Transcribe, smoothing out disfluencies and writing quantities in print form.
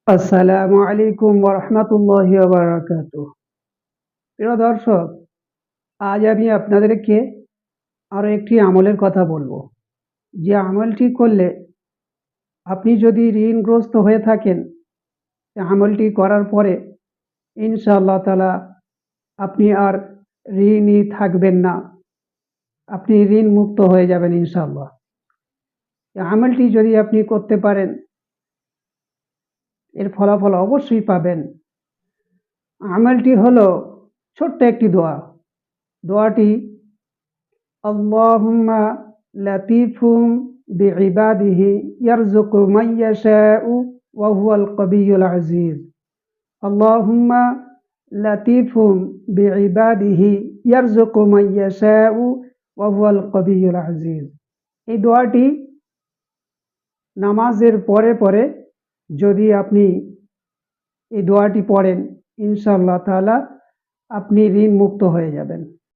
আসসালামু আলাইকুম ওয়া রাহমাতুল্লাহি ওয়া বারাকাতুহু। প্রিয় দর্শক, আজ আমি আপনাদেরকে আরো একটি আমলের কথা বলবো। যে আমলটি করলে আপনি যদি ঋণগ্রস্ত হয়ে থাকেন, এই আমলটি করার পরে ইনশাআল্লাহ তাআলা আপনি আর ঋণী থাকবেন না। আপনি ঋণ মুক্ত হয়ে যাবেন ইনশাআল্লাহ। এই আমলটি যদি আপনি করতে পারেন, এর ফলাফল অবশ্যই পাবেন। আমলটি হলো ছোট্ট একটি দোয়া। দোয়াটি আল্লাহুম্মা লাতীফুম বিইবাদিহি ইয়ারযুকু মান ইয়াশাউ ওয়া হুয়াল কাবিয়্যুল আযীজ। আল্লাহুম্মা লাতীফুম বিইবাদিহি ইয়ারযুকু মান ইয়াশাউ ওয়া হুয়াল কাবিয়্যুল আযীজ। এই দোয়াটি নামাজের পরে পরে যদি আপনি এই দোয়াটি পড়েন, ইনশাআল্লাহ তাআলা আপনি ঋণ মুক্ত হয়ে যাবেন।